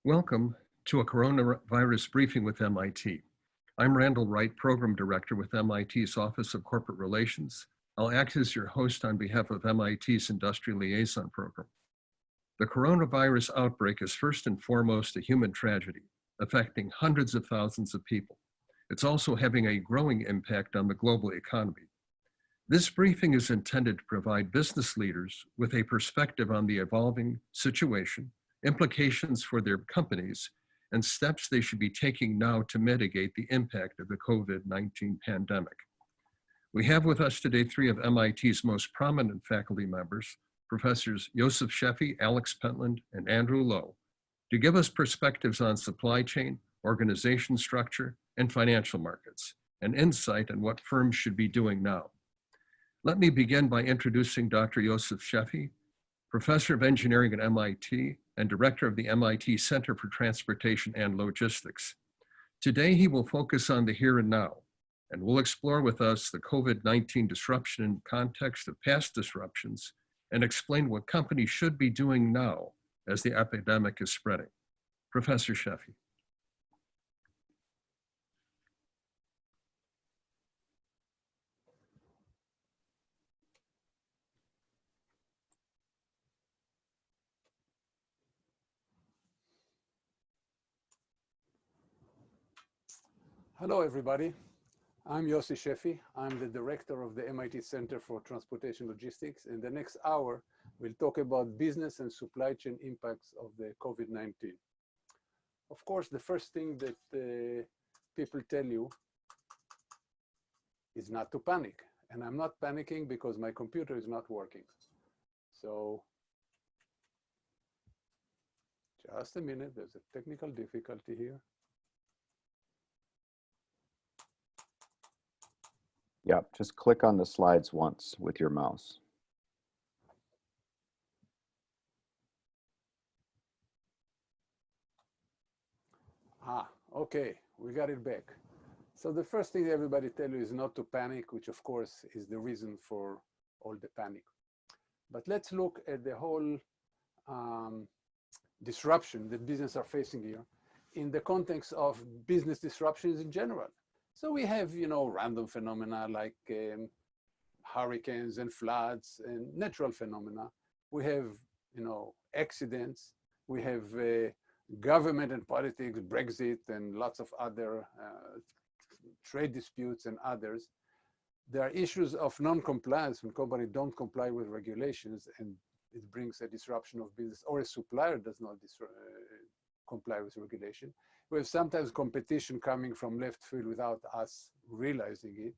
Welcome to a coronavirus briefing with MIT. I'm Randall Wright, Program Director with MIT's Office of Corporate Relations. I'll act as your host on behalf of MIT's Industrial Liaison Program. The coronavirus outbreak is first and foremost a human tragedy, affecting hundreds of thousands of people. It's also having a growing impact on the global economy. This briefing is intended to provide business leaders with a perspective on the evolving situation, implications for their companies, and steps they should be taking now to mitigate the impact of the COVID-19 pandemic. We have with us today three of MIT's most prominent faculty members, Professors Joseph Sheffi, Alex Pentland, and Andrew Lowe, to give us perspectives on supply chain, organization structure, and financial markets, and insight on what firms should be doing now. Let me begin by introducing Dr. Joseph Sheffi, Professor of Engineering at MIT and Director of the MIT Center for Transportation and Logistics. Today, he will focus on the here and now, and will explore with us the COVID-19 disruption in context of past disruptions and explain what companies should be doing now as the epidemic is spreading. Professor Sheffi. Hello, everybody. I'm Yossi Sheffi. I'm the director of the MIT Center for Transportation Logistics. In the next hour, we'll talk about business and supply chain impacts of the COVID-19. Of course, the first thing that people tell you is not to panic. And I'm not panicking because my computer is not working. So just a minute, there's a technical difficulty here. Yeah, just click on the slides once with your mouse. Okay, we got it back. So the first thing everybody tell you is not to panic, which of course is the reason for all the panic. But let's look at the whole disruption that businesses are facing here in the context of business disruptions in general. So we have, random phenomena like hurricanes and floods and natural phenomena. We have, accidents. We have government and politics, Brexit, and lots of other trade disputes and others. There are issues of non-compliance when companies don't comply with regulations, and it brings a disruption of business, or a supplier does not comply with regulation. We have sometimes competition coming from left field without us realizing it.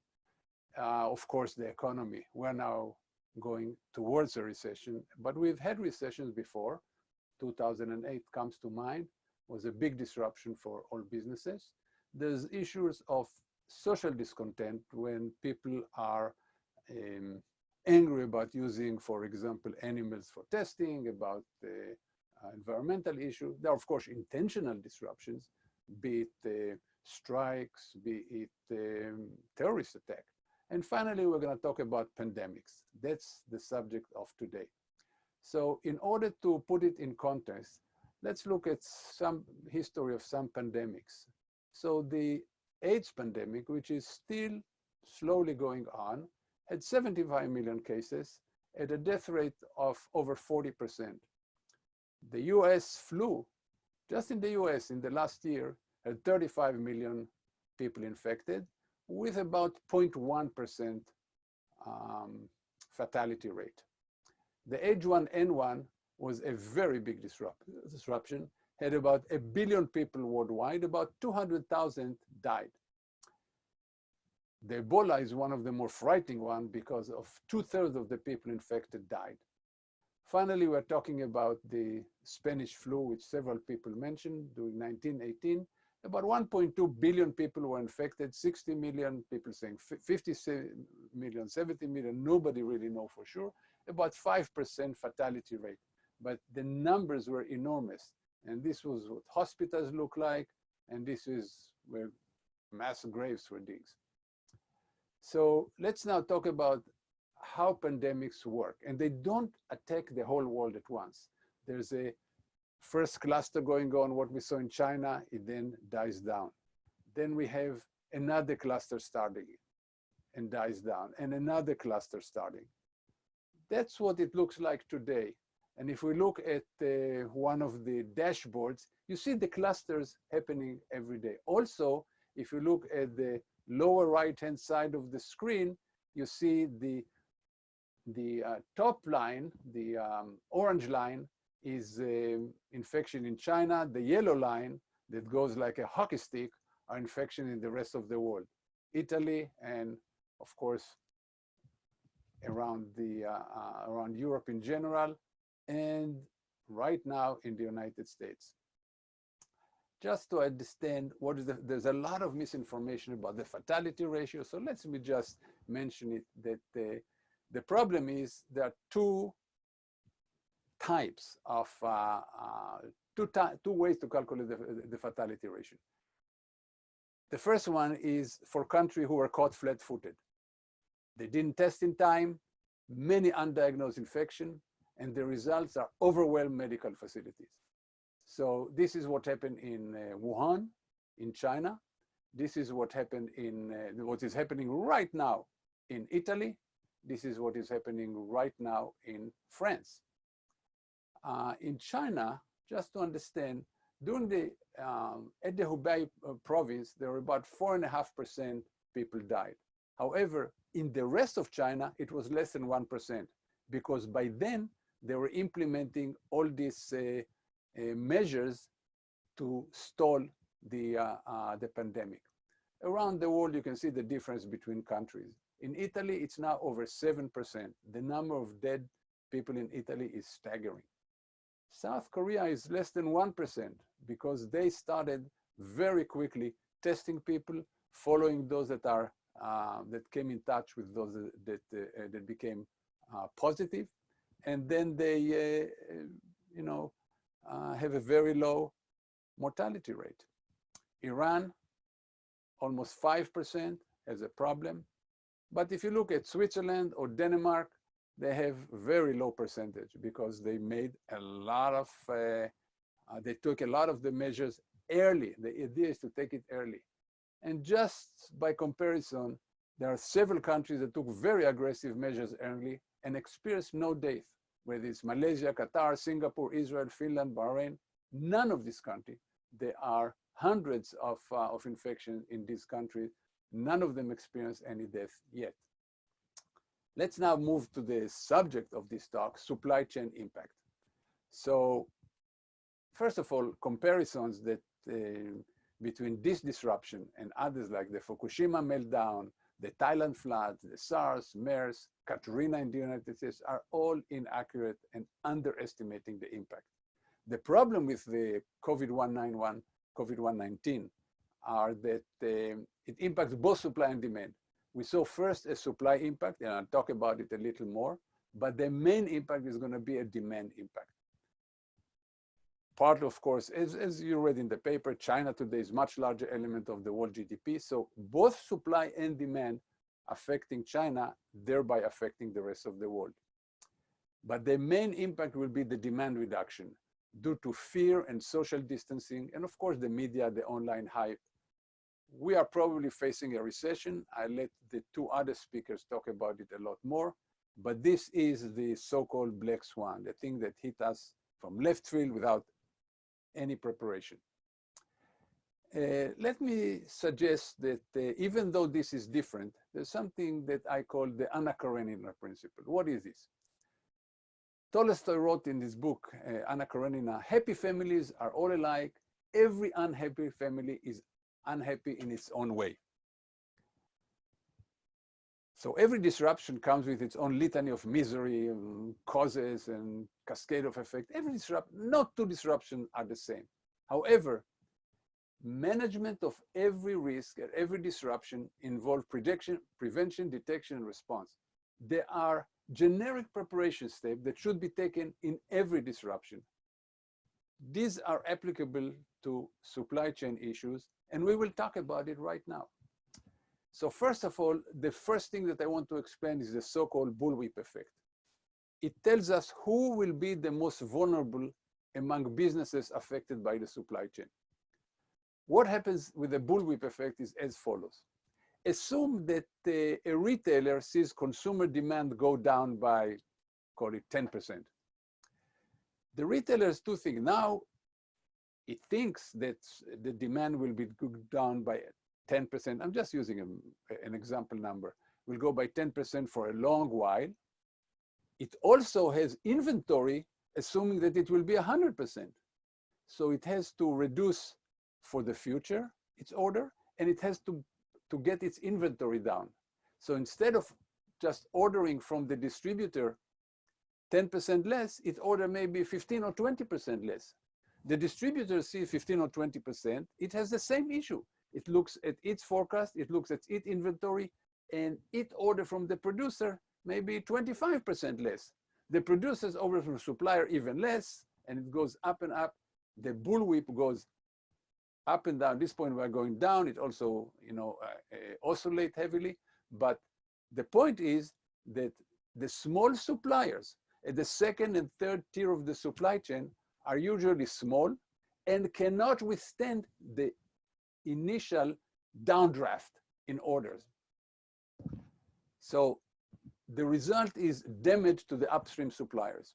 Of course, the economy. We're now going towards a recession, but we've had recessions before. 2008 comes to mind, was a big disruption for all businesses. There's issues of social discontent when people are angry about using, for example, animals for testing, about environmental issues. There are, of course, intentional disruptions, be it strikes, be it terrorist attack. And finally, we're going to talk about pandemics. That's the subject of today. So in order to put it in context, let's look at some history of some pandemics. So the AIDS pandemic, which is still slowly going on, had 75 million cases at a death rate of over 40%. The US flu, just in the US in the last year, had 35 million people infected with about 0.1% fatality rate. The H1N1 was a very big disruption, had about 1 billion people worldwide, about 200,000 died. The Ebola is one of the more frightening ones because of 2/3 of the people infected died. Finally, we're talking about the Spanish flu, which several people mentioned during 1918. About 1.2 billion people were infected, 60 million people saying 50 million, 70 million, nobody really know for sure, about 5% fatality rate. But the numbers were enormous. And this was what hospitals look like, and this is where mass graves were digged. So let's now talk about how pandemics work. And they don't attack the whole world at once. There's a first cluster going on, what we saw in China, it then dies down. Then we have another cluster starting and dies down, and another cluster starting. That's what it looks like today. And if we look at one of the dashboards, you see the clusters happening every day. Also, if you look at the lower right-hand side of the screen, you see the top line, the orange line, is infection in China. The yellow line that goes like a hockey stick are infection in the rest of the world. Italy and, of course, around Europe in general, and right now in the United States. Just to understand what is there's a lot of misinformation about the fatality ratio. So let me just mention it, that the problem is there are two types of, two ways to calculate the fatality ratio. The first one is for countries who were caught flat-footed. They didn't test in time, many undiagnosed infection, and the results are overwhelmed medical facilities. So this is what happened in Wuhan, in China. This is what happened in, what is happening right now in Italy. This is what is happening right now in France. In China, just to understand, during the, at the Hubei province, there were about 4.5% people died. However, in the rest of China, it was less than 1%, because by then they were implementing all these measures to stall the pandemic. Around the world, you can see the difference between countries. In Italy, it's now over 7%. The number of dead people in Italy is staggering. South Korea is less than 1% because they started very quickly testing people, following those that are that came in touch with those that became positive, and then they have a very low mortality rate. Iran, almost 5% has a problem. But if you look at Switzerland or Denmark, they have very low percentage because they made a lot of, they took a lot of the measures early. The idea is to take it early. And just by comparison, there are several countries that took very aggressive measures early and experienced no death, whether it's Malaysia, Qatar, Singapore, Israel, Finland, Bahrain. None of these countries. There are hundreds of infections in these countries. None of them experienced any death yet. Let's now move to the subject of this talk, supply chain impact. So first of all, comparisons that between this disruption and others like the Fukushima meltdown, the Thailand floods, the SARS, MERS, Katrina in the United States are all inaccurate and underestimating the impact. The problem with the COVID-19 are that it impacts both supply and demand. We saw first a supply impact, and I'll talk about it a little more, but the main impact is going to be a demand impact. Part, of course, as you read in the paper, China today is much larger element of the world GDP. So both supply and demand affecting China, thereby affecting the rest of the world. But the main impact will be the demand reduction due to fear and social distancing, and of course the media, the online hype. We are probably facing a recession. I'll let the two other speakers talk about it a lot more, but this is the so-called black swan, the thing that hit us from left field without any preparation. Let me suggest that even though this is different, there's something that I call the Anna Karenina principle. What is this? Tolstoy wrote in this book, Anna Karenina, happy families are all alike. Every unhappy family is unhappy in its own way. So every disruption comes with its own litany of misery, causes, and cascade of effect. Not two disruptions are the same. However, management of every risk and every disruption involves prevention, detection, and response. There are generic preparation steps that should be taken in every disruption. These are applicable to supply chain issues, and we will talk about it right now. So first of all, the first thing that I want to explain is the so-called bullwhip effect. It tells us who will be the most vulnerable among businesses affected by the supply chain. What happens with the bullwhip effect is as follows. Assume that a retailer sees consumer demand go down by, call it 10%. The retailer has two things. Now, it thinks that the demand will be down by 10%. I'm just using an example number. Will go by 10% for a long while. It also has inventory, assuming that it will be 100%. So it has to reduce for the future its order, and it has to get its inventory down. So instead of just ordering from the distributor 10% less, it order maybe 15 or 20% less. The distributor sees 15 or 20%, it has the same issue. It looks at its forecast, it looks at its inventory, and it order from the producer maybe 25% less. The producers order from the supplier even less, and it goes up and up. The bullwhip goes up and down. At this point, we're going down. It also, oscillate heavily. But the point is that the small suppliers at the second and third tier of the supply chain are usually small and cannot withstand the initial downdraft in orders. So the result is damage to the upstream suppliers.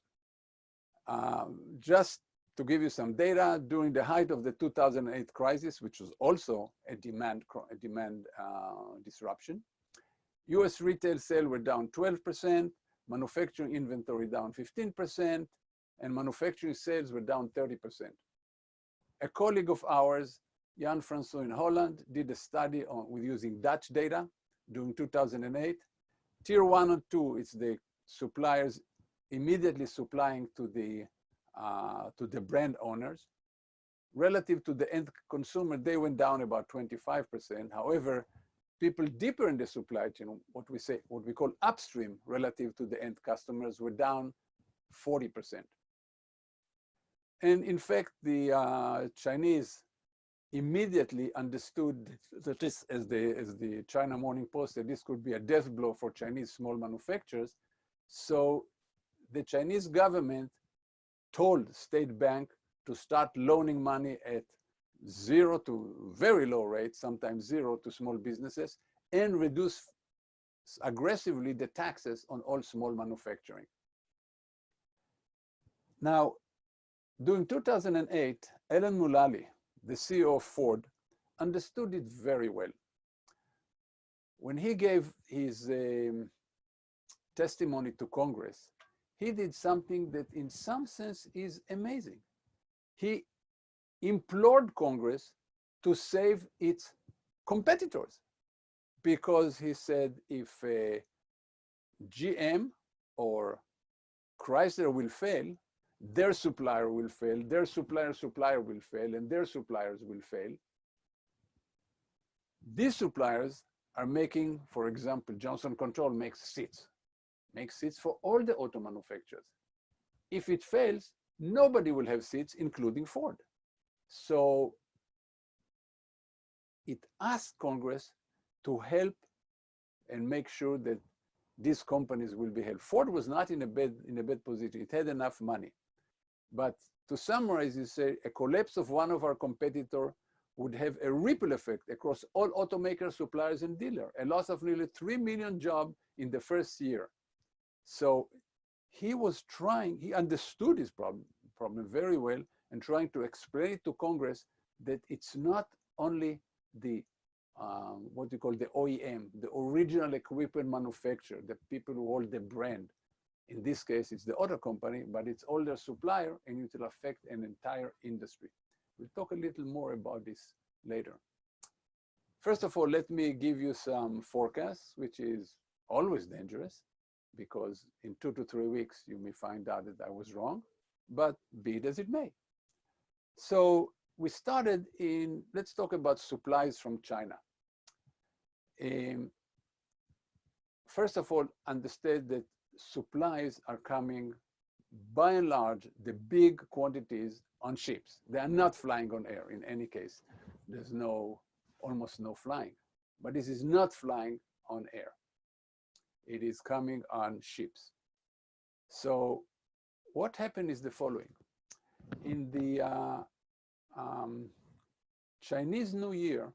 Just to give you some data, during the height of the 2008 crisis, which was also a demand disruption, US retail sales were down 12%, manufacturing inventory down 15%, and manufacturing sales were down 30%. A colleague of ours, Jan Francois in Holland, did a study with using Dutch data during 2008. Tier 1 and 2 is the suppliers immediately supplying to the brand owners. Relative to the end consumer, they went down about 25%. However, people deeper in the supply chain, what we call upstream relative to the end customers, were down 40%. And in fact, the Chinese immediately understood that this, as the China Morning Post said, this could be a death blow for Chinese small manufacturers. So the Chinese government told State Bank to start loaning money at 0 to very low rates, sometimes 0 to small businesses, and reduce aggressively the taxes on all small manufacturing. Now, during 2008, Alan Mulally, the CEO of Ford, understood it very well. When he gave his testimony to Congress, he did something that in some sense is amazing. He implored Congress to save its competitors, because he said if GM or Chrysler will fail, their supplier will fail, their supplier's supplier will fail, and their suppliers will fail. These suppliers are making, for example, Johnson Control makes seats for all the auto manufacturers. If it fails, nobody will have seats, including Ford. So it asked Congress to help and make sure that these companies will be helped. Ford was not in a bad position. It had enough money. But to summarize, you say a collapse of one of our competitors would have a ripple effect across all automakers, suppliers, and dealers, a loss of nearly 3 million jobs in the first year. So he was trying, he understood his problem very well, and trying to explain it to Congress that it's not only the, what you call the OEM, the original equipment manufacturer, the people who hold the brand. In this case, it's the auto company, but it's all their supplier, and it will affect an entire industry. We'll talk a little more about this later. First of all, let me give you some forecasts, which is always dangerous, because in 2 to 3 weeks, you may find out that I was wrong, but be it as it may. So we started in, let's talk about supplies from China. First of all, understand that supplies are coming, by and large, the big quantities on ships. They are not flying on air in any case. There's almost no flying, but this is not flying on air. It is coming on ships. So what happened is the following. in the Chinese New Year,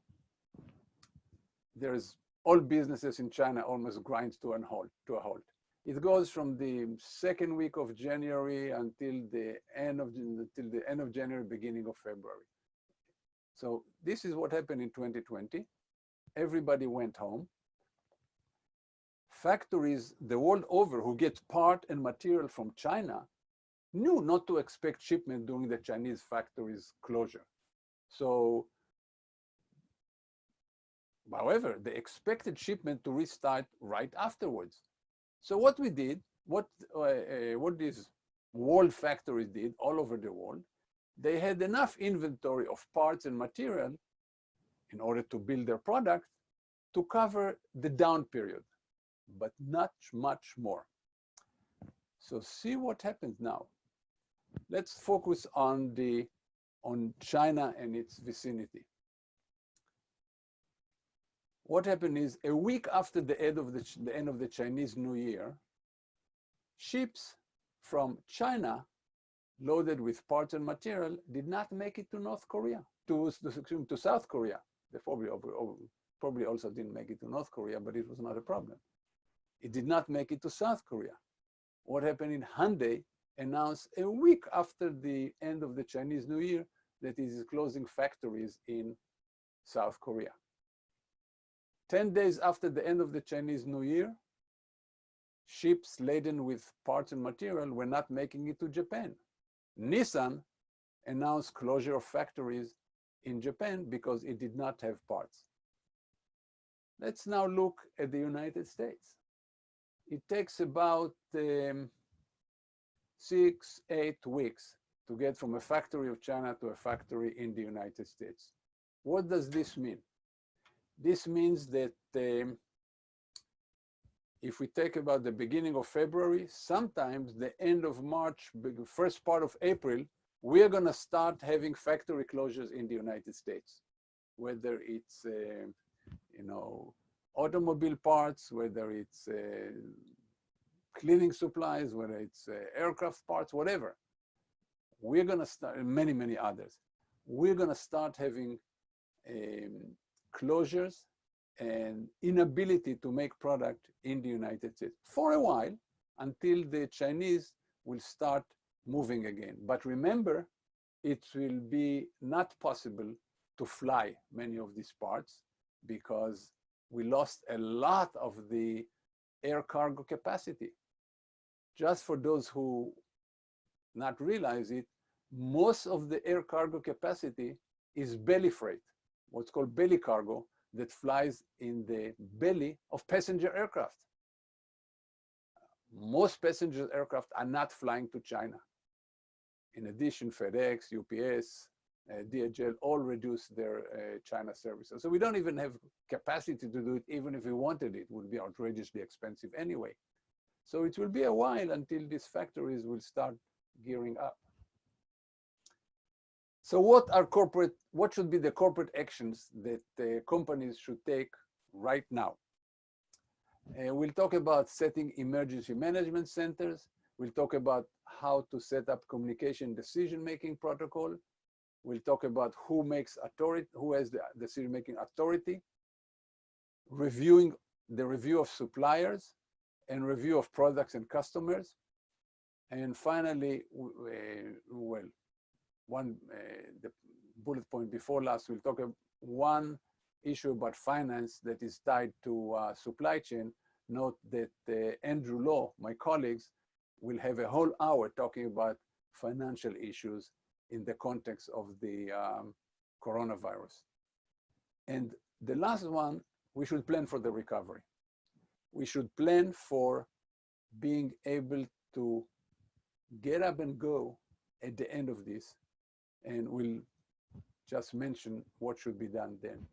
there's all businesses in China almost grinds to a halt. It goes from the second week of January until the end of January, beginning of February. So this is what happened in 2020. Everybody went home. Factories the world over who get part and material from China knew not to expect shipment during the Chinese factories closure. So, however, they expected shipment to restart right afterwards. So what we did, what these world factories did all over the world, they had enough inventory of parts and material in order to build their product to cover the down period, but not much more. So see what happens now. Let's focus on China and its vicinity. What happened is a week after the end of the Chinese New Year, ships from China loaded with parts and material did not make it to North Korea, to South Korea. They probably also didn't make it to North Korea, but it was not a problem. It did not make it to South Korea. What happened in Hyundai announced a week after the end of the Chinese New Year that it is closing factories in South Korea. 10 days after the end of the Chinese New Year, ships laden with parts and material were not making it to Japan. Nissan announced closure of factories in Japan because it did not have parts. Let's now look at the United States. It takes about 6-8 weeks to get from a factory of China to a factory in the United States. What does this mean? This means that if we take about the beginning of February, sometimes the end of March, first part of April, we are going to start having factory closures in the United States, whether it's automobile parts, whether it's cleaning supplies, whether it's aircraft parts, whatever. We're going to start, many others. We're going to start having closures and inability to make product in the United States for a while until the Chinese will start moving again. But remember, it will be not possible to fly many of these parts because we lost a lot of the air cargo capacity. Just for those who not realize it, most of the air cargo capacity is belly freight, what's called belly cargo, that flies in the belly of passenger aircraft. Most passenger aircraft are not flying to China. In addition, FedEx, UPS, DHL all reduced their China services. So we don't even have capacity to do it. Even if we wanted it, it would be outrageously expensive anyway. So it will be a while until these factories will start gearing up. So what should be the corporate actions that companies should take right now? We'll talk about setting emergency management centers. We'll talk about how to set up communication decision-making protocol. We'll talk about who has the decision-making authority, reviewing the review of suppliers and review of products and customers. And finally, the bullet point before last, we'll talk about one issue about finance that is tied to supply chain. Note that Andrew Law, my colleagues, will have a whole hour talking about financial issues in the context of the coronavirus. And the last one, we should plan for the recovery. We should plan for being able to get up and go at the end of this. And we'll just mention what should be done then.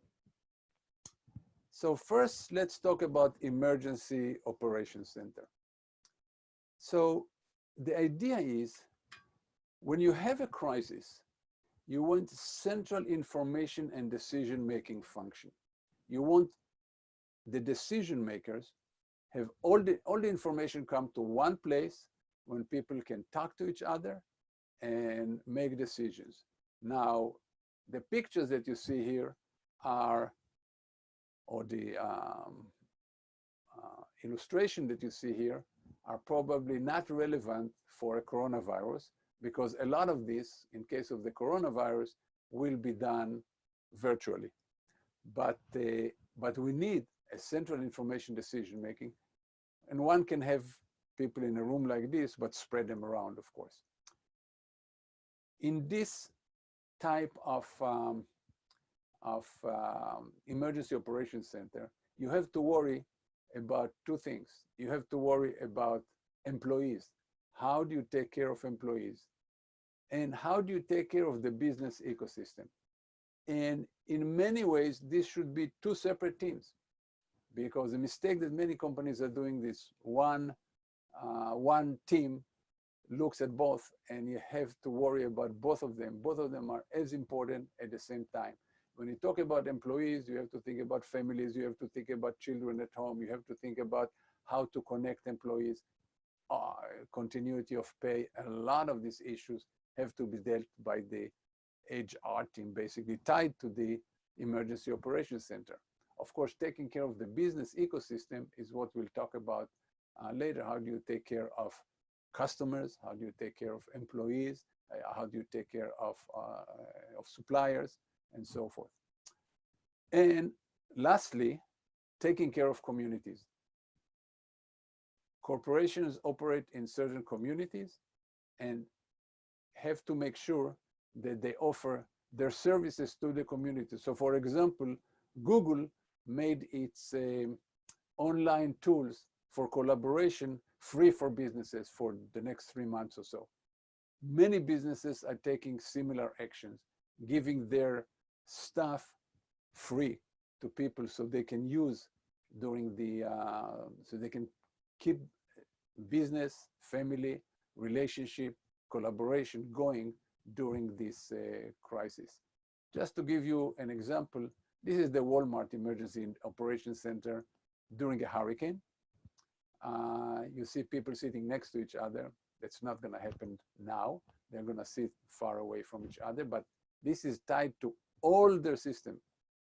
So first, let's talk about Emergency Operations Center. So the idea is, when you have a crisis, you want central information and decision-making function. You want the decision makers have all the information come to one place when people can talk to each other and make decisions. Now, the pictures that you see here are, or the illustration that you see here are probably not relevant for a coronavirus, because a lot of this, in case of the coronavirus, will be done virtually. But we need a central information decision making, and one can have people in a room like this, but spread them around, of course. In this type of emergency operations center, you have to worry about two things. You have to worry about employees. How do you take care of employees? And how do you take care of the business ecosystem? And in many ways, this should be two separate teams, because the mistake that many companies are doing this, one team looks at both, and you have to worry about both of them. Both of them are as important at the same time. When you talk about employees, you have to think about families, you have to think about children at home, you have to think about how to connect employees, continuity of pay. A lot of these issues have to be dealt by the HR team, basically tied to the emergency operations center. Of course, taking care of the business ecosystem is what we'll talk about later. How do you take care of customers? How do you take care of employees? How do you take care of suppliers, and so forth? And lastly, taking care of communities. Corporations operate in certain communities and have to make sure that they offer their services to the community. So for example, Google made its online tools for collaboration free for businesses for the next 3 months or so. Many businesses are taking similar actions, giving their stuff free to people so they can use during the, so they can keep business, family, relationship, collaboration going during this crisis. Just to give you an example, this is the Walmart Emergency Operations Center during a hurricane. You see people sitting next to each other. That's not going to happen now. They're going to sit far away from each other, but this is tied to all their system.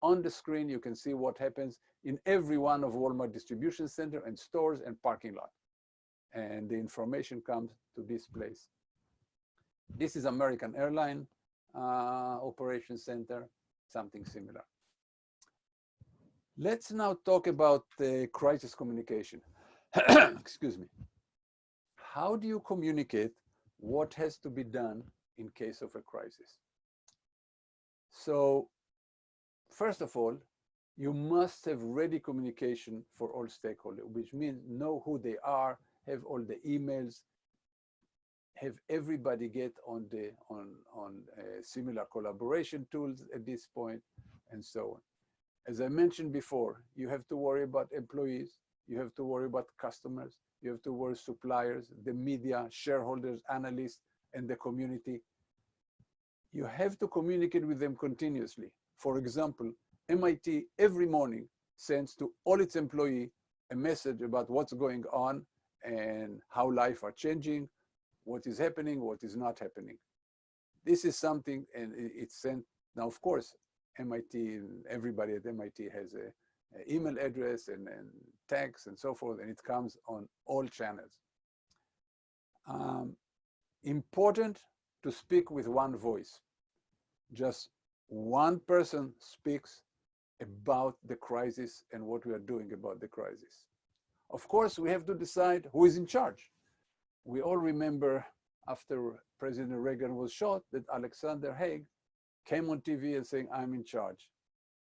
On the screen, you can see what happens in every one of Walmart distribution center and stores and parking lot. And the information comes to this place. This is American Airline Operations Center, something similar. Let's now talk about crisis communication. Excuse me. How do you communicate what has to be done in case of a crisis? So, first of all, you must have ready communication for all stakeholders, which means know who they are, have all the emails, have everybody get on similar collaboration tools at this point, and so on. As I mentioned before, you have to worry about employees, you have to worry about customers, you have to worry suppliers, the media, shareholders, analysts, and the community. You have to communicate with them continuously. For example, MIT every morning sends to all its employees a message about what's going on and how life are changing, what is happening, what is not happening. This is something, and it's sent. Now, of course, MIT, everybody at MIT has an email address and text and so forth, and it comes on all channels. Important to speak with one voice. Just one person speaks about the crisis and what we are doing about the crisis. Of course, we have to decide who is in charge. We all remember after President Reagan was shot that Alexander Haig came on TV and saying, I'm in charge.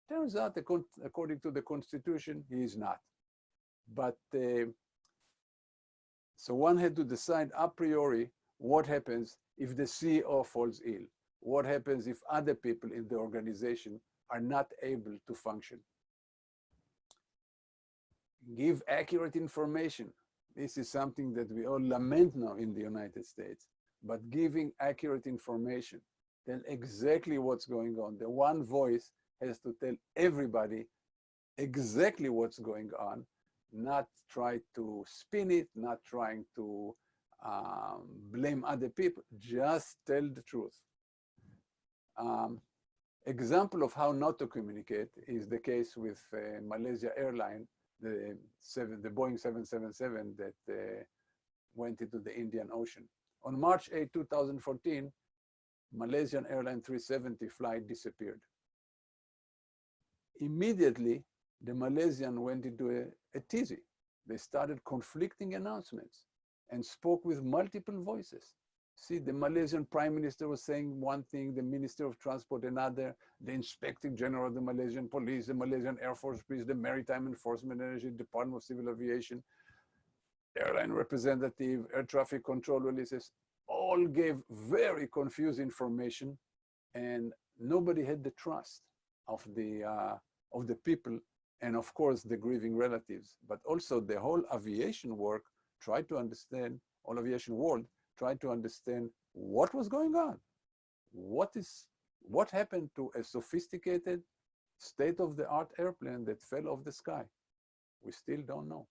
Turns out, according to the Constitution, he is not. But so one had to decide a priori what happens if the CEO falls ill. What happens if other people in the organization are not able to function? Give accurate information. This is something that we all lament now in the United States, but giving accurate information, tell exactly what's going on. The one voice has to tell everybody exactly what's going on, not try to spin it, not trying to blame other people. Just tell the truth. Example of how not to communicate is the case with Malaysia Airline, the Boeing 777 that went into the Indian Ocean. On March 8, 2014, Malaysian Airline 370 flight disappeared. Immediately, the Malaysian went into a tizzy. They started conflicting announcements and spoke with multiple voices. See, the Malaysian Prime Minister was saying one thing, the Minister of Transport another, the Inspector General of the Malaysian Police, the Malaysian Air Force Police, the Maritime Enforcement Agency, Department of Civil Aviation, airline representative, air traffic control releases, all gave very confused information, and nobody had the trust of the people, and of course the grieving relatives, but also the whole aviation work tried to understand, all aviation world tried to understand what was going on. What happened to a sophisticated state-of-the-art airplane that fell off the sky? We still don't know.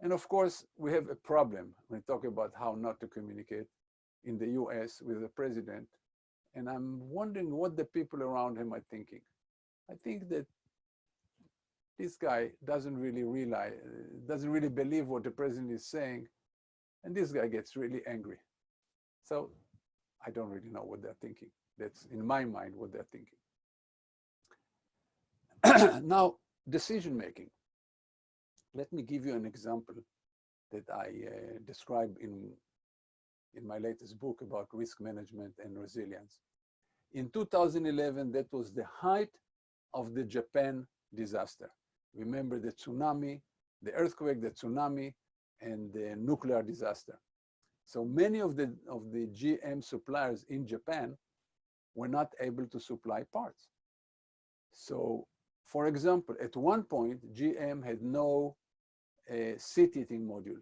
And of course, we have a problem when we talk about how not to communicate in the US with the president. And I'm wondering what the people around him are thinking. I think that this guy doesn't really realize, doesn't really believe what the president is saying. And this guy gets really angry. So I don't really know what they're thinking. That's in my mind what they're thinking. Now, decision making. Let me give you an example that I describe in my latest book about risk management and resilience. In 2011, that was the height of the Japan disaster. Remember the tsunami, the earthquake, the tsunami, and the nuclear disaster. So many of the GM suppliers in Japan were not able to supply parts. So, for example, at one point, GM had no seat heating module.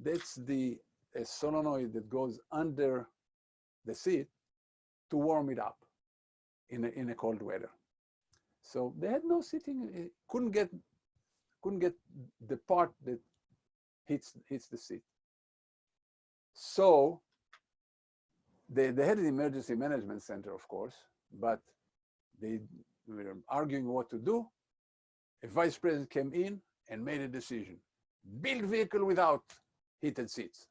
That's the solenoid that goes under the seat to warm it up in a cold weather. So they had no seating, couldn't get the part that hits the seat. So they had an emergency management center, of course, but they were arguing what to do. A vice president came in and made a decision. Build vehicle without heated seats.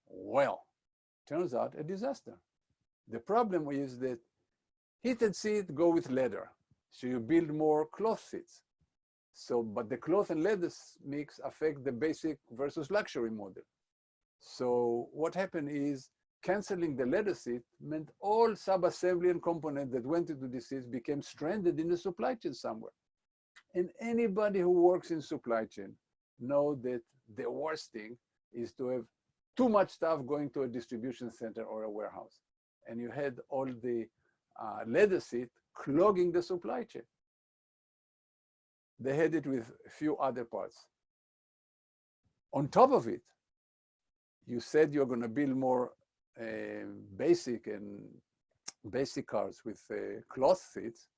Well, turns out a disaster. The problem is that heated seats go with leather. So you build more cloth seats. So, but the cloth and leather mix affect the basic versus luxury model. So what happened is canceling the leather seat meant all sub-assembly and components that went into the seats became stranded in the supply chain somewhere. And anybody who works in supply chain know that the worst thing is to have too much stuff going to a distribution center or a warehouse. And you had all the leather seat clogging the supply chain. They had it with a few other parts. On top of it, you said you're going to build more basic cars with cloth seats,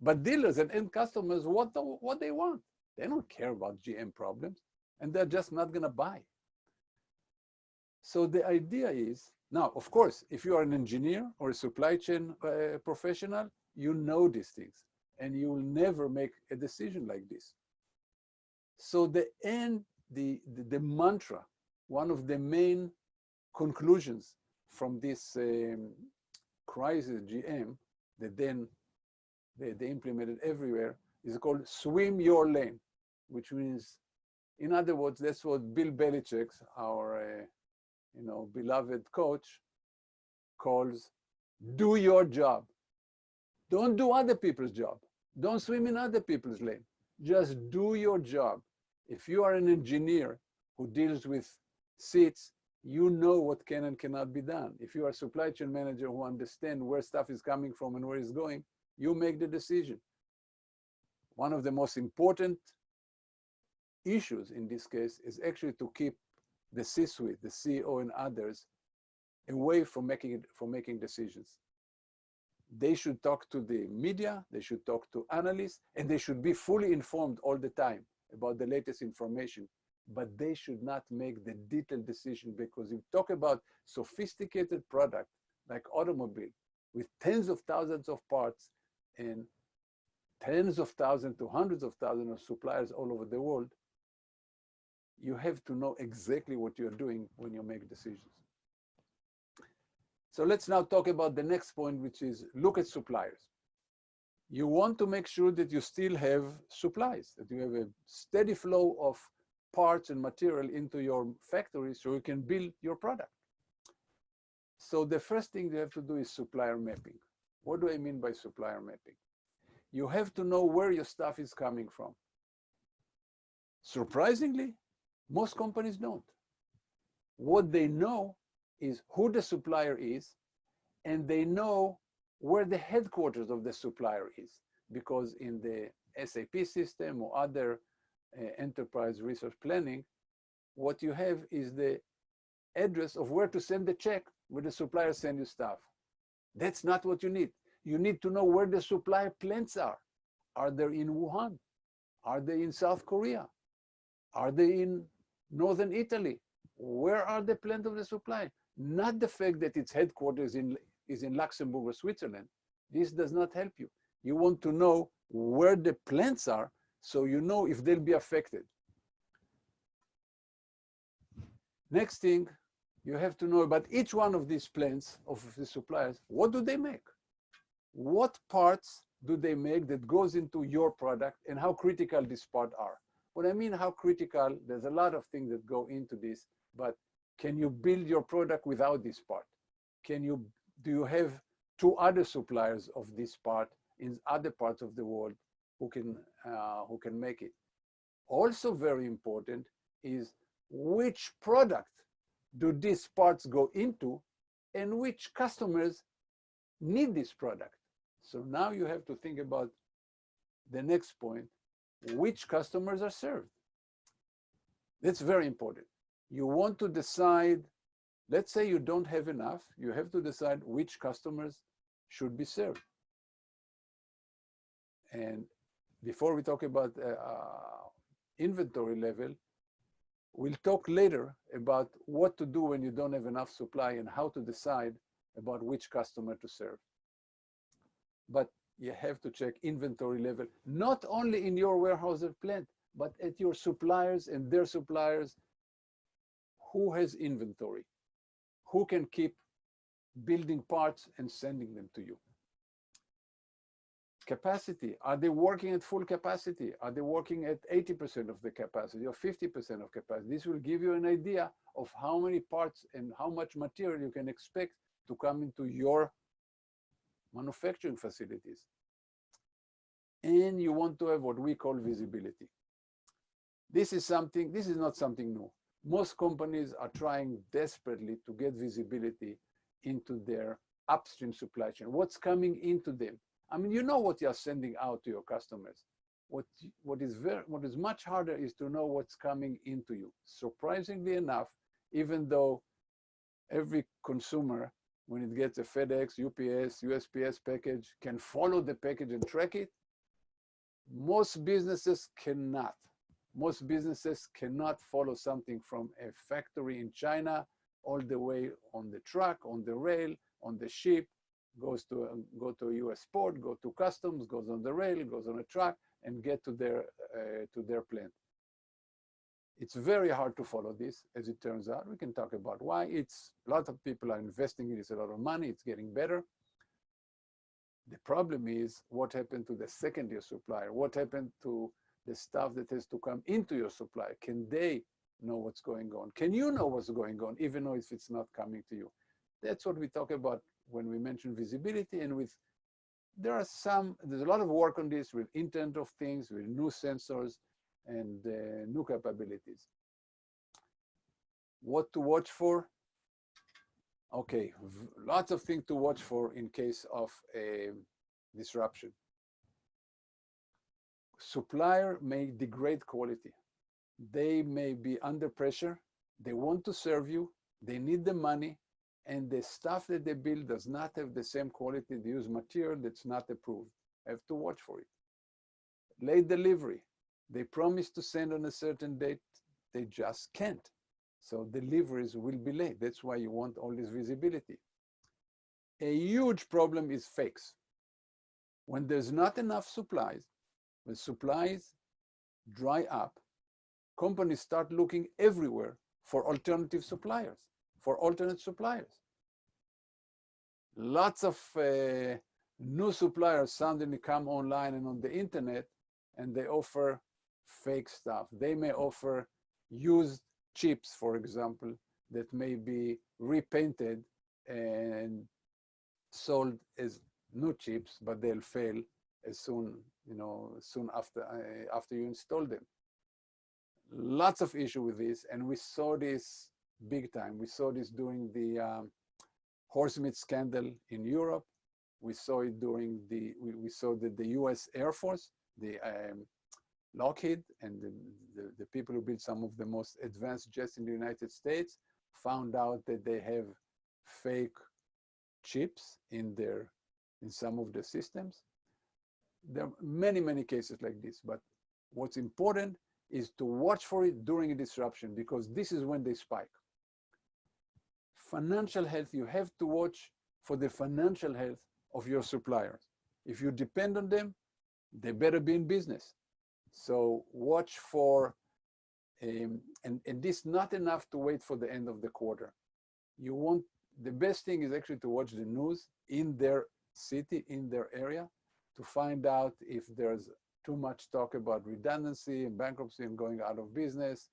but dealers and end customers want what they want. They don't care about GM problems, and they're just not going to buy. So the idea is, now, of course, if you are an engineer or a supply chain professional, you know these things, and you will never make a decision like this. So the mantra, one of the main conclusions from this crisis GM that then they implemented everywhere is called swim your lane, which means, in other words, that's what Bill Belichick, our beloved coach, calls do your job. Don't do other people's job. Don't swim in other people's lane. Just do your job. If you are an engineer who deals with seats, you know what can and cannot be done. If you are a supply chain manager who understands where stuff is coming from and where it's going, you make the decision. One of the most important issues in this case is actually to keep the C-suite, the CEO and others, away from making decisions. They should talk to the media, they should talk to analysts, and they should be fully informed all the time about the latest information but they should not make the detailed decision, because if you talk about sophisticated product like automobile with tens of thousands of parts and tens of thousands to hundreds of thousands of suppliers all over the world, you have to know exactly what you're doing when you make decisions. So let's now talk about the next point, which is look at suppliers. You want to make sure that you still have supplies, that you have a steady flow of parts and material into your factory so you can build your product. So the first thing you have to do is supplier mapping. What do I mean by supplier mapping? You have to know where your stuff is coming from. Surprisingly, most companies don't. What they know is who the supplier is, and they know where the headquarters of the supplier is, because in the SAP system or other enterprise resource planning, what you have is the address of where to send the check when the supplier sends you stuff. That's not what you need. You need to know where the supplier plants are. Are they in Wuhan? Are they in South Korea? Are they in Northern Italy? Where are the plants of the supplier? Not the fact that its headquarters is in Luxembourg or Switzerland. This does not help you. You want to know where the plants are so you know if they'll be affected. Next thing, you have to know about each one of these plants of the suppliers. What do they make? What parts do they make that goes into your product, and how critical these parts are? What I mean how critical, there's a lot of things that go into this, but can you build your product without this part? Do you have two other suppliers of this part in other parts of the world who can make it? Also very important is which product do these parts go into and which customers need this product. So now you have to think about the next point, which customers are served. That's very important. You want to decide, let's say you don't have enough, you have to decide which customers should be served. And before we talk about inventory level, we'll talk later about what to do when you don't have enough supply and how to decide about which customer to serve. But you have to check inventory level, not only in your warehouse or plant, but at your suppliers and their suppliers. Who has inventory? Who can keep building parts and sending them to you? Capacity, are they working at full capacity? Are they working at 80% of the capacity or 50% of capacity? This will give you an idea of how many parts and how much material you can expect to come into your manufacturing facilities. And you want to have what we call visibility. This is not something new. Most companies are trying desperately to get visibility into their upstream supply chain. What's coming into them? I mean, you know what you are sending out to your customers. What is much harder is to know what's coming into you. Surprisingly enough, even though every consumer, when it gets a FedEx, UPS, USPS package, can follow the package and track it, most businesses cannot. Most businesses cannot follow something from a factory in China all the way on the truck, on the rail, on the ship, go to a US port, go to customs, goes on the rail, goes on a truck, and get to their plant. It's very hard to follow this, as it turns out. We can talk about why. A lot of people are investing in it, it's a lot of money, it's getting better. The problem is what happened to the second-tier supplier? What happened to the stuff that has to come into your supply? Can they know what's going on? Can you know what's going on, even though if it's not coming to you? That's what we talk about when we mention visibility. And there's a lot of work on this with Internet of Things, with new sensors and new capabilities. What to watch for? Okay, lots of things to watch for in case of a disruption. Supplier may degrade quality. They may be under pressure. They want to serve you. They need the money. And the stuff that they build does not have the same quality. They use material that's not approved. Have to watch for it. Late delivery. They promise to send on a certain date. they just can't. So deliveries will be late. That's why you want all this visibility. A huge problem is fakes. When there's not enough supplies, when supplies dry up, companies start looking everywhere for alternative suppliers, for alternate suppliers. Lots of new suppliers suddenly come online and on the internet, and they offer fake stuff. They may offer used chips, for example, that may be repainted and sold as new chips, but they'll fail as soon, soon after you install them. Lots of issue with this, and we saw this big time. We saw this during the horse meat scandal in Europe. We saw it during we saw that the US Air Force, the Lockheed, and the people who build some of the most advanced jets in the United States found out that they have fake chips in some of the systems. There are many, many cases like this, but what's important is to watch for it during a disruption, because this is when they spike. Financial health, you have to watch for the financial health of your suppliers. If you depend on them, they better be in business. So watch for, and this not enough to wait for the end of the quarter. The best thing is actually to watch the news in their city, in their area, to find out if there's too much talk about redundancy and bankruptcy and going out of business,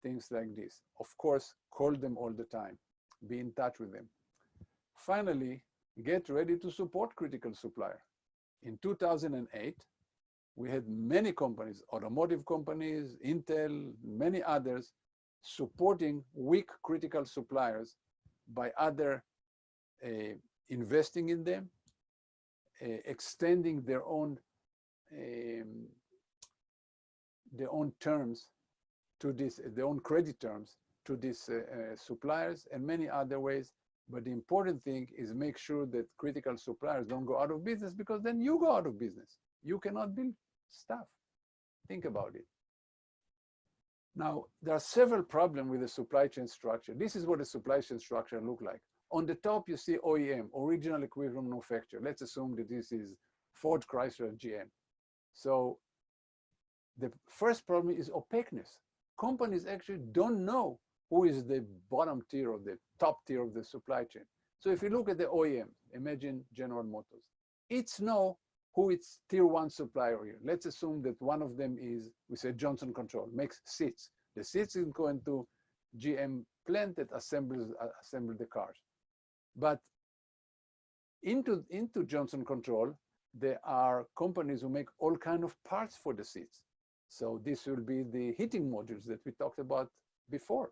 things like this. Of course, call them all the time. Be in touch with them. Finally, get ready to support critical supplier. In 2008, we had many companies, automotive companies, Intel, many others, supporting weak critical suppliers by either investing in them, extending their own terms to this, their own credit terms to these suppliers, and many other ways. But the important thing is make sure that critical suppliers don't go out of business, because then you go out of business. You cannot build stuff. Think about it. Now, there are several problems with the supply chain structure. This is what a supply chain structure looks like. On the top, you see OEM, original equipment manufacturer. Let's assume that this is Ford, Chrysler, GM. So the first problem is opaqueness. Companies actually don't know who is the bottom tier or the top tier of the supply chain. So if you look at the OEM, imagine General Motors, it's know who its tier one supplier here. Let's assume that one of them is, we say Johnson Control, makes seats. The seats is going to GM plant that assemble the cars. But into Johnson Control, there are companies who make all kinds of parts for the seats. So this will be the heating modules that we talked about before.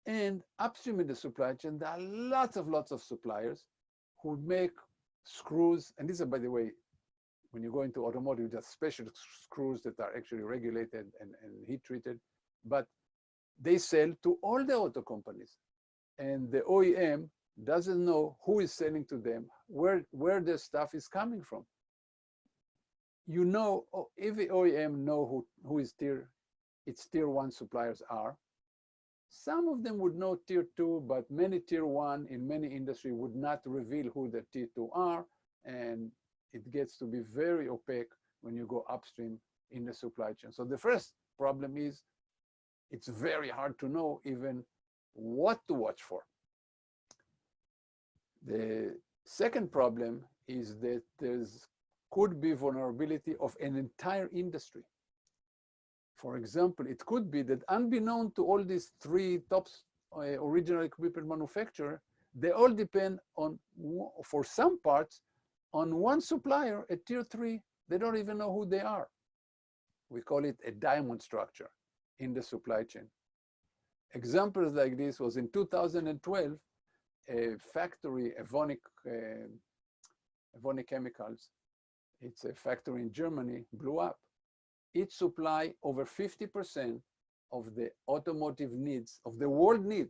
And upstream in the supply chain, there are lots of suppliers who make screws. And these are, by the way, when you go into automotive, there's special screws that are actually regulated and heat treated. But they sell to all the auto companies. And the OEM doesn't know who is selling to them, where the stuff is coming from. You know, if the OEM know who its tier one suppliers are, some of them would know tier two, but many tier one in many industries would not reveal who the tier two are, and it gets to be very opaque when you go upstream in the supply chain. So the first problem is it's very hard to know even what to watch for. The second problem is that could be vulnerability of an entire industry. For example, it could be that unbeknown to all these three top original equipment manufacturers, they all depend on, for some parts, on one supplier at tier three. They don't even know who they are. We call it a diamond structure in the supply chain. Examples like this was in 2012, a factory, Evonik Chemicals, it's a factory in Germany, blew up. It supplies over 50% of the automotive needs, of the world need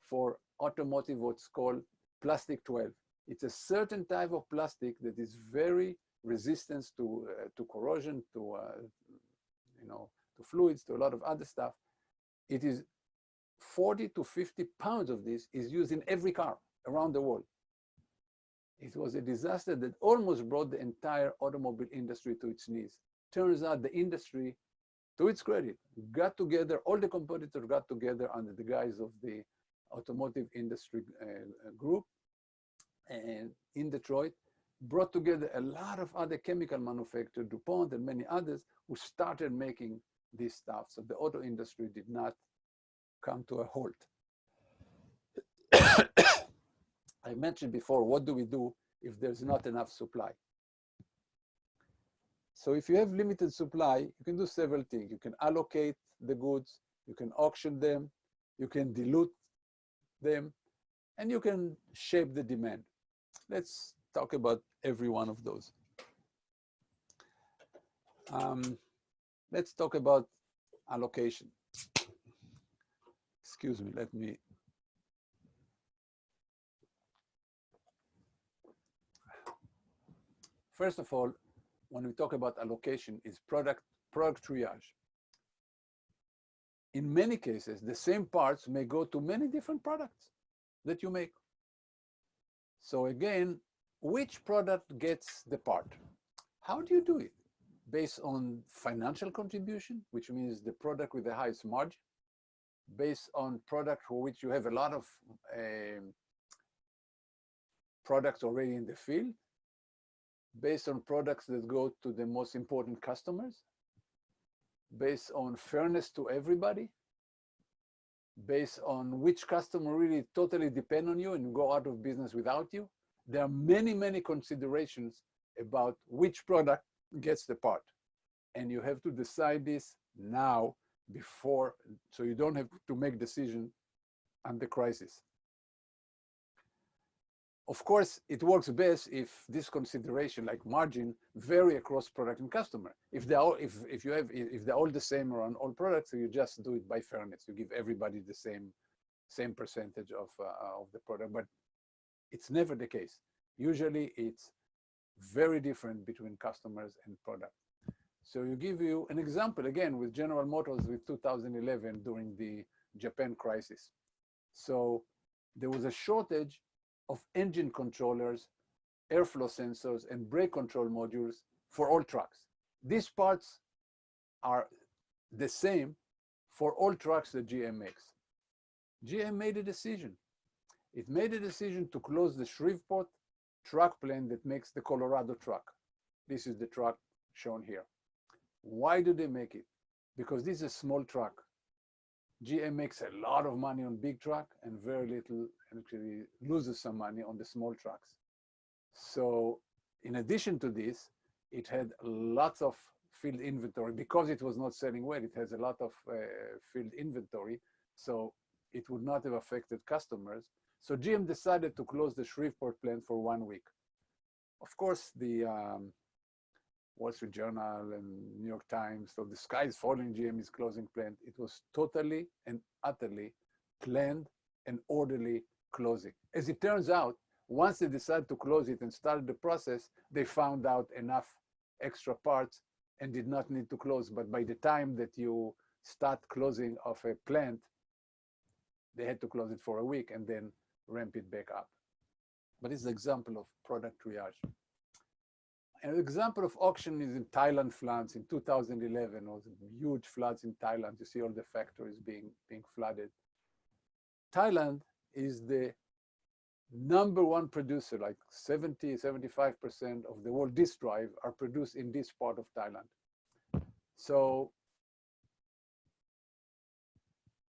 for automotive, what's called plastic 12. It's a certain type of plastic that is very resistant to corrosion, to to fluids, to a lot of other stuff. It is 40 to 50 pounds of this is used in every car around the world. It was a disaster that almost brought the entire automobile industry to its knees. Turns out the industry, to its credit, got together, all the competitors got together under the guise of the automotive industry group and in Detroit, brought together a lot of other chemical manufacturers, DuPont and many others, who started making this stuff. So the auto industry did not come to a halt. I mentioned before, what do we do if there's not enough supply? So if you have limited supply, you can do several things. You can allocate the goods, you can auction them, you can dilute them, and you can shape the demand. Let's talk about every one of those. Let's talk about allocation. Excuse me, let me. First of all, when we talk about allocation, is product triage. In many cases, the same parts may go to many different products that you make. So again, which product gets the part? How do you do it? Based on financial contribution, which means the product with the highest margin, based on product for which you have a lot of products already in the field, based on products that go to the most important customers, based on fairness to everybody, based on which customer really totally depend on you and go out of business without you. There are many, many considerations about which product gets the part. And you have to decide this now before, so you don't have to make decision under crisis. Of course, it works best if this consideration, like margin, vary across product and customer. If they're all, if they're all the same around all products, so you just do it by fairness. You give everybody the same percentage of the product, but it's never the case. Usually, it's very different between customers and product. So you give you an example again with General Motors with 2011 during the Japan crisis. So there was a shortage of engine controllers, airflow sensors, and brake control modules for all trucks. These parts are the same for all trucks that GM makes. GM made a decision. It made a decision to close the Shreveport truck plant that makes the Colorado truck. This is the truck shown here. Why do they make it? Because this is a small truck. GM makes a lot of money on big truck and very little, actually loses some money on the small trucks. So in addition to this, it had lots of field inventory. Because it was not selling well, it has a lot of field inventory. So it would not have affected customers. So GM decided to close the Shreveport plant for 1 week. Of course, the Wall Street Journal and New York Times, so the sky is falling, GM is closing plant. It was totally and utterly planned and orderly closing. As it turns out, once they decided to close it and started the process, they found out enough extra parts and did not need to close. But by the time that you start closing of a plant, they had to close it for a week and then ramp it back up. But it's an example of product triage. An example of auction is in Thailand floods in 2011. There was huge floods in Thailand. You see all the factories being flooded. Thailand is the #1 producer, like 70–75% of the world disk drive are produced in this part of Thailand. So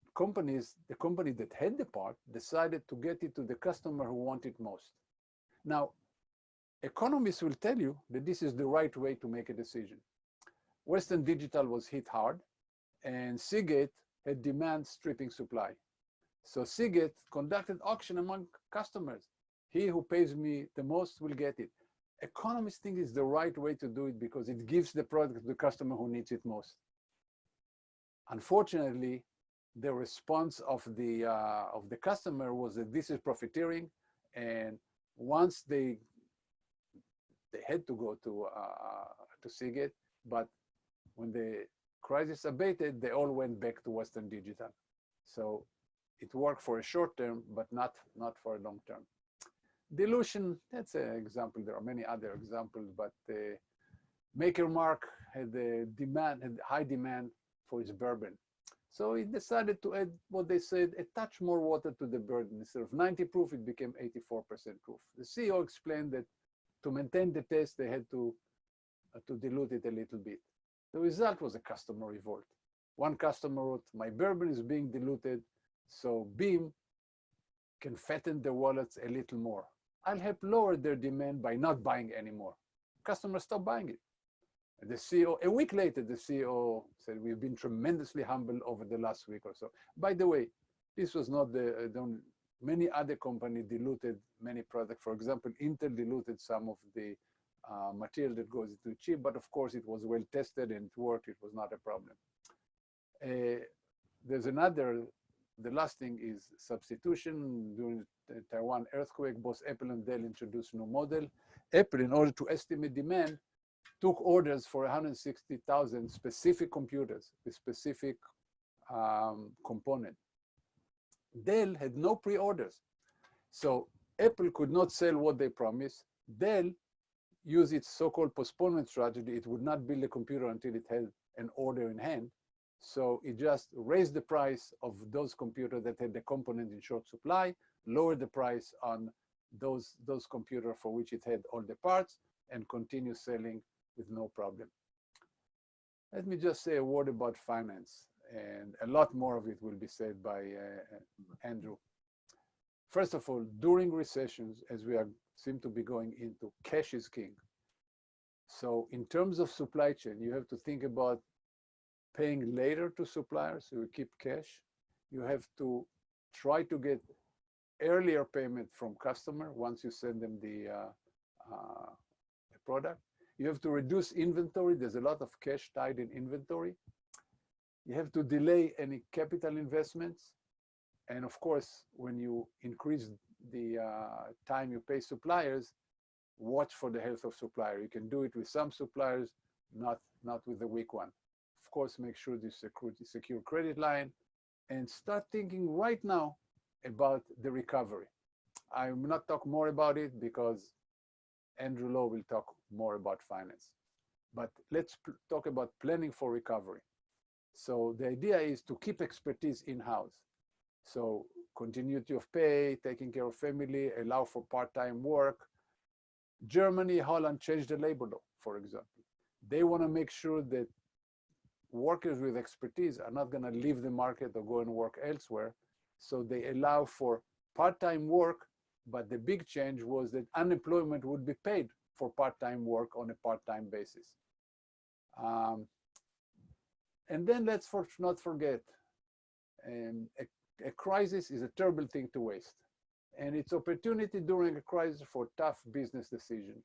the company that had the part decided to get it to the customer who wanted it most. Now, economists will tell you that this is the right way to make a decision. Western Digital was hit hard, and Seagate had demand stripping supply. So Seagate conducted auction among customers. He who pays me the most will get it. Economists think it's the right way to do it because it gives the product to the customer who needs it most. Unfortunately, the response of the customer was that this is profiteering, and once they had to go to Seagate, but when crisis abated, they all went back to Western Digital. So it worked for a short term, but not for a long term. Dilution, that's an example. There are many other examples, but Maker Mark had high demand for its bourbon. So he decided to add what they said, a touch more water to the bourbon. Instead of 90 proof, it became 84% proof. The CEO explained that to maintain the taste, they had to dilute it a little bit. The result was a customer revolt. One customer wrote, my bourbon is being diluted, so Beam can fatten their wallets a little more. I'll help lower their demand by not buying anymore. Customers stopped buying it. And the CEO, a week later, the CEO said, we've been tremendously humbled over the last week or so. By the way, this was not the only, many other companies diluted many products. For example, Intel diluted some of the material that goes into the chip, but of course it was well tested and it worked, it was not a problem. There's another, the last thing is substitution. During the Taiwan earthquake, both Apple and Dell introduced a new model. Apple, in order to estimate demand, took orders for 160,000 specific computers with specific component. Dell had no pre-orders. So Apple could not sell what they promised. Dell used its so-called postponement strategy. It would not build a computer until it had an order in hand. So it just raised the price of those computers that had the component in short supply, lowered the price on those computers for which it had all the parts, and continue selling with no problem. Let me just say a word about finance, and a lot more of it will be said by Andrew. First of all, during recessions, as we seem to be going into, cash is king. So in terms of supply chain, you have to think about paying later to suppliers, so you keep cash. You have to try to get earlier payment from customer once you send them the product. You have to reduce inventory. There's a lot of cash tied in inventory. You have to delay any capital investments. And of course, when you increase the time you pay suppliers, watch for the health of supplier. You can do it with some suppliers, not with the weak one. Of course, make sure you secure credit line and start thinking right now about the recovery. I will not talk more about it because Andrew Lowe will talk more about finance. But let's talk about planning for recovery. So the idea is to keep expertise in-house. So continuity of pay, taking care of family, allow for part-time work. Germany, Holland changed the labor law, for example. They want to make sure that workers with expertise are not going to leave the market or go and work elsewhere. So they allow for part-time work, but the big change was that unemployment would be paid for part-time work on a part-time basis. And then let's not forget, a crisis is a terrible thing to waste. And it's opportunity during a crisis for tough business decisions.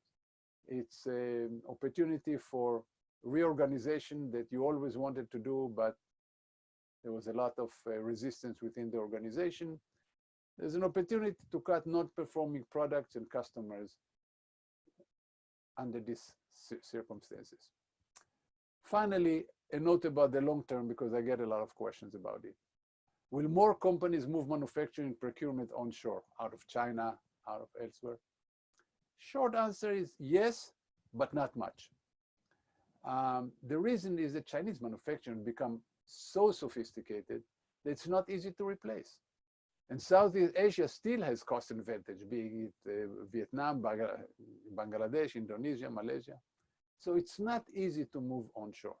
It's an opportunity for reorganization that you always wanted to do, but there was a lot of resistance within the organization. There's an opportunity to cut non-performing products and customers under these circumstances. Finally, a note about the long term, because I get a lot of questions about it. Will more companies move manufacturing and procurement onshore, out of China, out of elsewhere? Short answer is yes, but not much. The reason is that Chinese manufacturing become so sophisticated that it's not easy to replace. And Southeast Asia still has cost advantage, being it Vietnam, Bangladesh, Indonesia, Malaysia. So it's not easy to move onshore.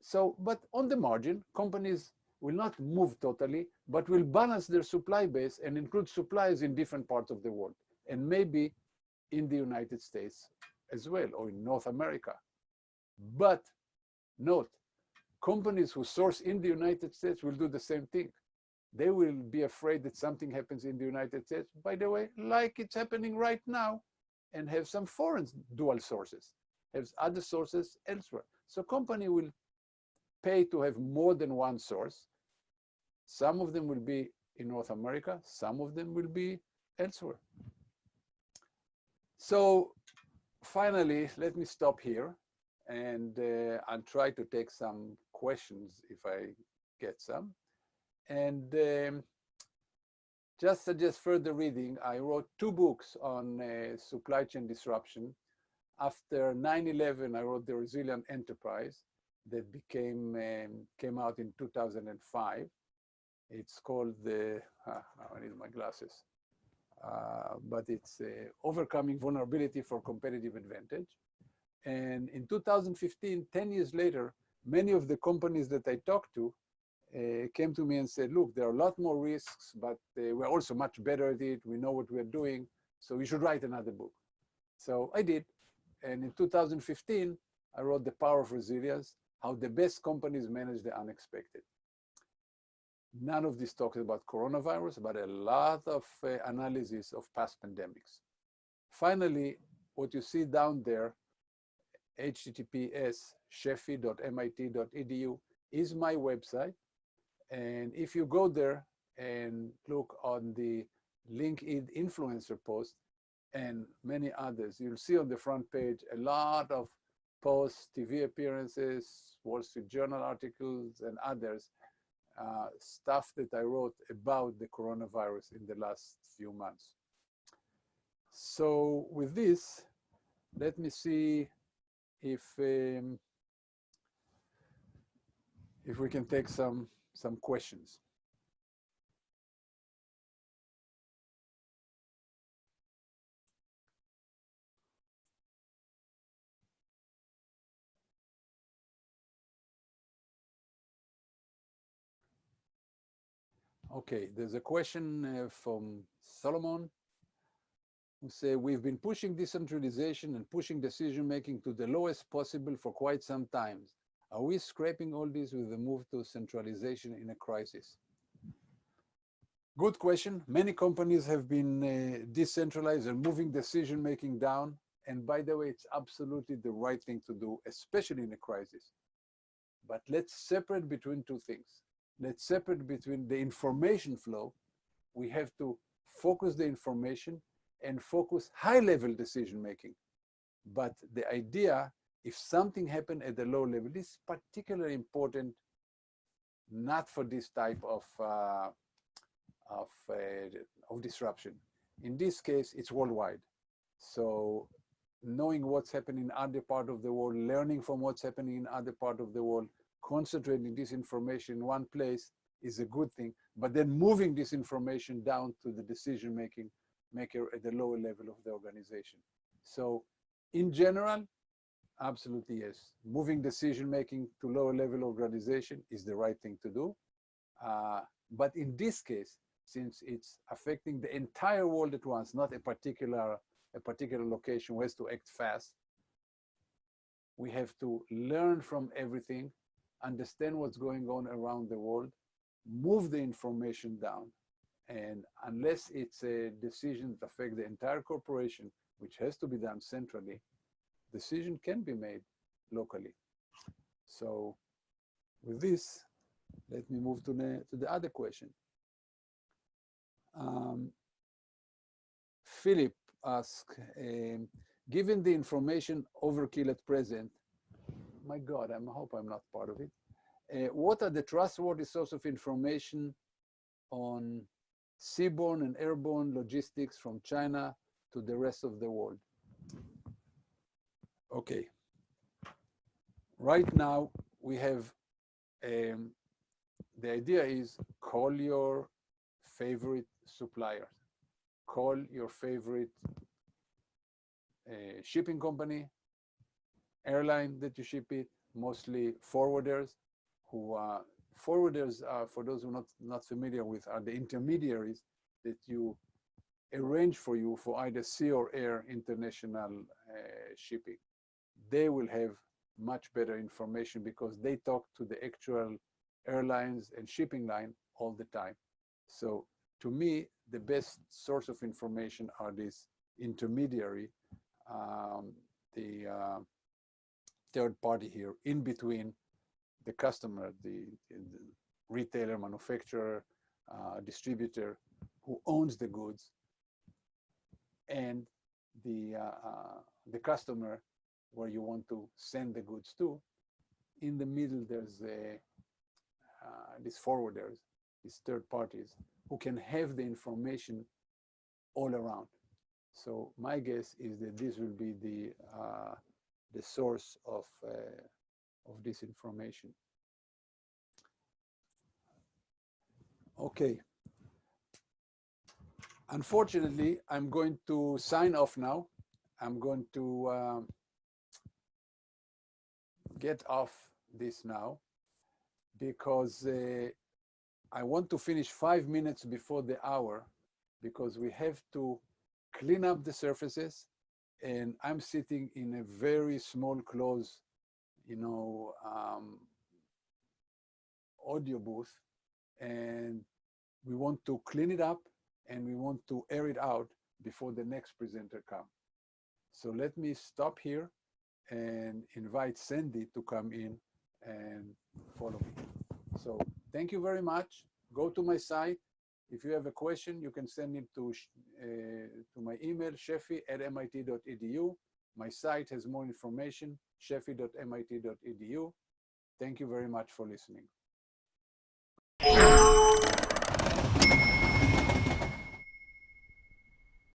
So, but on the margin, companies will not move totally, but will balance their supply base and include suppliers in different parts of the world, and maybe in the United States as well, or in North America. But note, companies who source in the United States will do the same thing. They will be afraid that something happens in the United States, by the way, like it's happening right now, and have some foreign dual sources, have other sources elsewhere. So company will pay to have more than one source. Some of them will be in North America, some of them will be elsewhere. So finally, let me stop here. and I'll try to take some questions if I get some. And just suggest further reading. I wrote 2 books on supply chain disruption. After 9/11, I wrote The Resilient Enterprise that came out in 2005. It's called the, I need my glasses, but it's Overcoming Vulnerability for Competitive Advantage. And in 2015, 10 years later, many of the companies that I talked to came to me and said, look, there are a lot more risks, but we're also much better at it. We know what we're doing, so we should write another book. So I did. And in 2015, I wrote The Power of Resilience, How the Best Companies Manage the Unexpected. None of this talks about coronavirus, but a lot of analysis of past pandemics. Finally, what you see down there, https://shefi.mit.edu, is my website. And if you go there and look on the LinkedIn influencer post and many others, you'll see on the front page a lot of posts, TV appearances, Wall Street Journal articles, and others, stuff that I wrote about the coronavirus in the last few months. So with this, let me see if we can take some questions. Okay, there's a question from Solomon, who say, we've been pushing decentralization and pushing decision-making to the lowest possible for quite some time. Are we scraping all this with the move to centralization in a crisis? Good question. Many companies have been decentralized and moving decision-making down. And by the way, it's absolutely the right thing to do, especially in a crisis. But let's separate between 2 things. Let's separate between the information flow. We have to focus the information and focus high-level decision-making. But the idea, if something happened at the low level, this is particularly important, not for this type of disruption. In this case, it's worldwide. So knowing what's happening in other part of the world, learning from what's happening in other part of the world, concentrating this information in one place is a good thing, but then moving this information down to the decision-making maker at the lower level of the organization. So in general, absolutely yes. Moving decision-making to lower level organization is the right thing to do. But in this case, since it's affecting the entire world at once, not a particular location who has to act fast, we have to learn from everything, understand what's going on around the world, move the information down. And unless it's a decision that affects the entire corporation, which has to be done centrally, decision can be made locally. So with this, let me move to the other question. Philip asked, given the information overkill at present, my God, I hope I'm not part of it. What are the trustworthy source of information on seaborne and airborne logistics from China to the rest of the world? Okay. Right now, we have, the idea is call your favorite suppliers. Call your favorite shipping company, airline that you ship it, mostly forwarders, who forwarders are, for those who are not familiar with, are the intermediaries that you arrange for you for either sea or air international shipping. They will have much better information because they talk to the actual airlines and shipping line all the time. So to me, the best source of information are this intermediary, the third party here, in between the customer, the retailer, manufacturer, distributor who owns the goods, and the customer, where you want to send the goods to. In the middle, there's these forwarders, these third parties, who can have the information all around. So my guess is that this will be the source of this information. Okay. Unfortunately, I'm going to sign off now. I'm going to get off this now because I want to finish 5 minutes before the hour, because we have to clean up the surfaces, and I'm sitting in a very small, closed, audio booth, and we want to clean it up and we want to air it out before the next presenter comes. So let me stop here and invite Sandy to come in and follow me. So thank you very much. Go to my site. If you have a question, you can send it to my email, shefi@mit.edu. My site has more information, shefi.mit.edu. Thank you very much for listening.